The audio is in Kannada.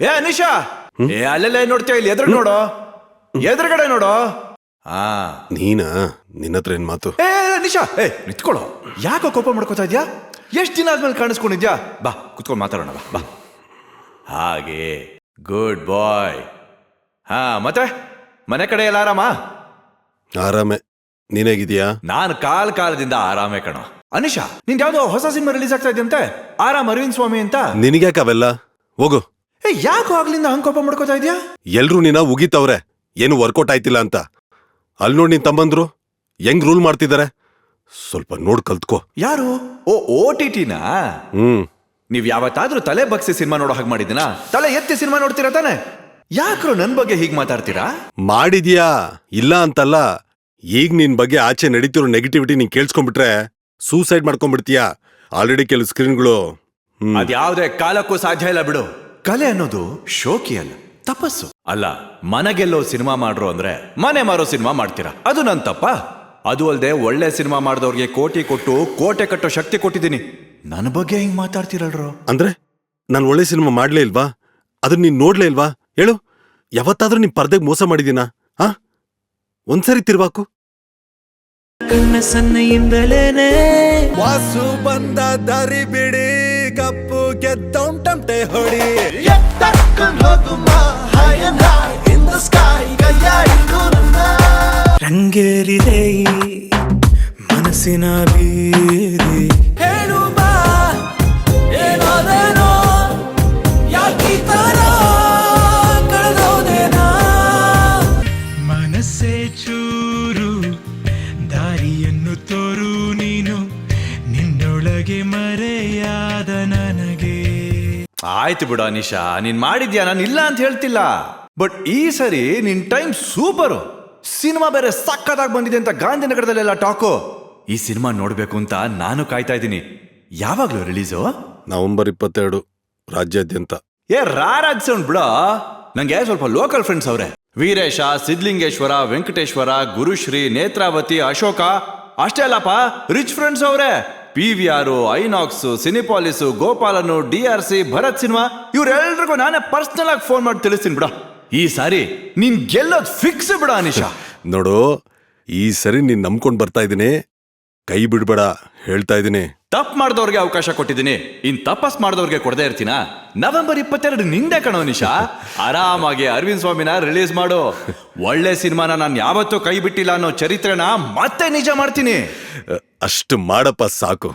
ಏ ಅನಿಶಾ, ಏ ಅಲ್ಲೆಲ್ಲ ನೋಡ್ತೀಯ, ಇಲ್ಲಿ ಎದುರು ನೋಡು, ಎದುರುಗಡೆ ನೋಡು. ನೀನಾ? ನಿನ್ನ ಹತ್ರ ಏನ್ ಮಾತು? ಏ ನಿಶಾ, ನಿತ್ಕೊಳ್ಳೋ. ಯಾಕೋ ಕೋಪ ಮಾಡ್ಕೋತಾ ಇದ್ಯಾ? ಎಷ್ಟ್ ದಿನ ಆದ್ಮೇಲೆ ಕಾಣಿಸ್ಕೊಂಡಿದ್ಯಾ? ಬಾ ಕುತ್ಕೊಂಡು ಮಾತಾಡೋಣ, ಬಾ. ಹಾಗೆ, ಗುಡ್ ಬಾಯ್. ಮತ್ತೆ ಮನೆ ಕಡೆ ಎಲ್ಲ ಆರಾಮ? ಆರಾಮೆ. ನೀನೇಗಿದ್ಯಾ? ನಾನು ಕಾಲದಿಂದ ಆರಾಮೇ ಕಣೋ. ಅನಿಶಾ, ನಿಂದ ಯಾವ್ದೋ ಹೊಸ ಸಿನಿಮಾ ರಿಲೀಸ್ ಆಗ್ತಾ ಇದೆಯಂತೆ, ಆರಾಮ್ ಅರವಿಂದ್ ಸ್ವಾಮಿ ಅಂತ. ನಿನಗ್ಯಾಕ ಅವೆಲ್ಲ? ಹೋಗು. ಯಾಕೋ ಆಗ್ಲಿಂದ ಹಂಗ್ ಕೋಪ ಮಾಡ್ಕೋತಾ ಇದ್ಯಾ? ಎಲ್ರು ನೀನ ಉಗಿತವ್ರೆ, ಏನು ವರ್ಕೌಟ್ ಆಯ್ತಿಲ್ಲ ಅಂತ. ಅಲ್ಲಿ ನೋಡಿ ನಿನ್ ತಮ್ಮಂದ್ರು ಹೆಂಗ್ ರೂಲ್ ಮಾಡ್ತಿದಾರೆ, ಸ್ವಲ್ಪ ನೋಡ್ ಕಲ್ತ್ಕೋ. ಯಾರು? OTTನಾ? ನೀವ್ ಯಾವತ್ತಾದ್ರೂ ತಲೆ ಬಗ್ಸಿ ಸಿನಿಮಾ ನೋಡೋ ಹಾಗೆ ಮಾಡಿದಿನಾ? ತಲೆ ಎತ್ತಿ ಸಿನಿಮಾ ನೋಡ್ತೀರಾ ತಾನೆ? ಯಾಕ್ರೋ ನನ್ ಬಗ್ಗೆ ಹೀಗ್ ಮಾತಾಡ್ತೀರಾ? ಮಾಡಿದ್ಯಾ, ಇಲ್ಲ ಅಂತಲ್ಲ. ಈಗ ನಿನ್ ಬಗ್ಗೆ ಆಚೆ ನಡೀತಿರೋ ನೆಗೆಟಿವಿಟಿ ನೀನ್ ಕೇಳಿಸ್ಕೊಂಡ್ಬಿಟ್ರೆ ಸೂಸೈಡ್ ಮಾಡ್ಕೊಂಡ್ಬಿಡ್ತೀಯಾ. ಆಲ್ರೆಡಿ ಕೆಲವು ಸ್ಕ್ರೀನ್ಗಳು. ಅದ್ಯಾವ್ದೇ ಕಾಲಕ್ಕೂ ಸಾಧ್ಯ ಇಲ್ಲ ಬಿಡು. ಕಲೆ ಅನ್ನೋದು ಶೋಕಿ ಅಲ್ಲ, ತಪಸ್ಸು ಅಲ್ಲ. ಮನೆಗೆಲ್ಲೋ ಸಿನಿಮಾ ಮಾಡ್ರು ಅಂದ್ರೆ ಮನೆ ಮಾರೋ ಸಿನಿಮಾ ಮಾಡ್ತೀರಾ, ಅದು ನನ್ ತಪ್ಪ? ಅದು ಅಲ್ದೆ ಒಳ್ಳೆ ಸಿನಿಮಾ ಮಾಡಿದವ್ರಿಗೆ ಕೋಟಿ ಕೊಟ್ಟು ಕೋಟೆ ಕಟ್ಟೋ ಶಕ್ತಿ ಕೊಟ್ಟಿದ್ದೀನಿ. ನನ್ನ ಬಗ್ಗೆ ಹಿಂಗ್ ಮಾತಾಡ್ತಿರಲ್ರೋ. ಅಂದ್ರೆ ನಾನು ಒಳ್ಳೆ ಸಿನಿಮಾ ಮಾಡ್ಲೇ ಇಲ್ವಾ? ಅದನ್ನ ನೀನ್ ನೋಡ್ಲೇ ಇಲ್ವಾ? ಹೇಳು, ಯಾವತ್ತಾದ್ರೂ ನಿಮ್ ಪರ್ದೆಗ್ ಮೋಸ ಮಾಡಿದೀನಾ? ಒಂದ್ಸರಿ ತಿರ್ವಾಕು. ಕಣ್ಣ ಸನ್ನೆಯಿಂದಲೇನೆ ವಾಸು ಬಂದ ದಾರಿ ಬಿಡಿ, ಕಪ್ಪು ಗೆದ್ದೌಂಟಂಟೆ ಹೊಡಿ. ರಂಗೇರಿದೆ ಮನಸ್ಸಿನ ಬೀದಿ. ಹೇಳು ಬಾ, ಏನೋದೇನೋ ಯಾಕೀ ತರ ಕಳೆದೋದೇನಾ? ಮನಸ್ಸೇ ಚೂರು ದಾರಿಯನ್ನು ತೋರು, ನೀನು ನಿನ್ನೊಳಗೆ ಮರೆಯಾದ ನನಗೆ. ಆಯ್ತು ಬಿಡು ಅನಿಶಾ, ನೀನ್ ಮಾಡಿದ್ಯಾ, ನಾನು ಇಲ್ಲ ಅಂತ ಹೇಳ್ತಿಲ್ಲ. ಬಟ್ ಈ ಸರಿ ನಿನ್ ಟೈಮ್ ಸೂಪರು. ಸಿನಿಮಾ ಬೇರೆ ಸಕ್ಕತ್ತಾಗಿ ಬಂದಿದೆ ಅಂತ ಗಾಂಧಿನಗರದಲ್ಲೆಲ್ಲ ಟಾಕು. ಈ ಸಿನಿಮಾ ನೋಡ್ಬೇಕು ಅಂತ ನಾನು ಕಾಯ್ತಾ ಇದ್ದೀನಿ. ಯಾವಾಗ್ಲೂ ರಿಲೀಸು? ನವೆಂಬರ್ 22 ರಾಜ್ಯಾದ್ಯಂತ. ರಾರಾಜ್ಸೋಣ್ ಬಿಡ. ನಂಗೆ ಸ್ವಲ್ಪ ಲೋಕಲ್ ಫ್ರೆಂಡ್ಸ್ ಅವ್ರೆ. ವೀರೇಶ, ಸಿದ್ಲಿಂಗೇಶ್ವರ, ವೆಂಕಟೇಶ್ವರ, ಗುರುಶ್ರೀ, ನೇತ್ರಾವತಿ, ಅಶೋಕ. ಅಷ್ಟೇ ಅಲ್ಲಪ್ಪ, ರಿಚ್ ಫ್ರೆಂಡ್ಸ್ ಅವ್ರೆ. PVR, Inox, Cinepolis, Gopalan, DRC, Bharat cinema, ಇವ್ರೆಲ್ರಿಗೂ ನಾನೇ ಪರ್ಸನಲ್ ಆಗಿ ಫೋನ್ ಮಾಡಿ ತಿಳಿಸ್ತೀನಿ ಬಿಡ. ಈ ಸಾರಿ ನೀನ್ ಗೆಲ್ಲೋದ್ ಫಿಕ್ಸ್ ಬಿಡ ಅನಿಶಾ. ನೋಡು, ಈ ಸರಿ ನೀನ್ ನಂಬ್ಕೊಂಡ್ ಬರ್ತಾ ಇದೀನಿ, ಕೈ ಬಿಡ್ಬೇಡ ಹೇಳ್ತಾ ಇದೀನಿ. ತಪ್ಪು ಮಾಡಿದವ್ರಿಗೆ ಅವಕಾಶ ಕೊಟ್ಟಿದ್ದೀನಿ, ಇನ್ ತಪಸ್ ಮಾಡಿದವ್ರಿಗೆ ಕೊಡದೇ ಇರ್ತೀನ? ನವೆಂಬರ್ 22 ನಿಂದೆ ಕಣೋ ನಿಶಾ. ಆರಾಮಾಗಿ ಅರವಿಂದ್ ಸ್ವಾಮಿನ ರಿಲೀಸ್ ಮಾಡು. ಒಳ್ಳೆ ಸಿನಿಮಾನ ನಾನು ಯಾವತ್ತೂ ಕೈ ಬಿಟ್ಟಿಲ್ಲ ಅನ್ನೋ ಚರಿತ್ರೆನ ಮತ್ತೆ ನಿಜ ಮಾಡ್ತೀನಿ. ಅಷ್ಟು ಮಾಡಪ್ಪ ಸಾಕು.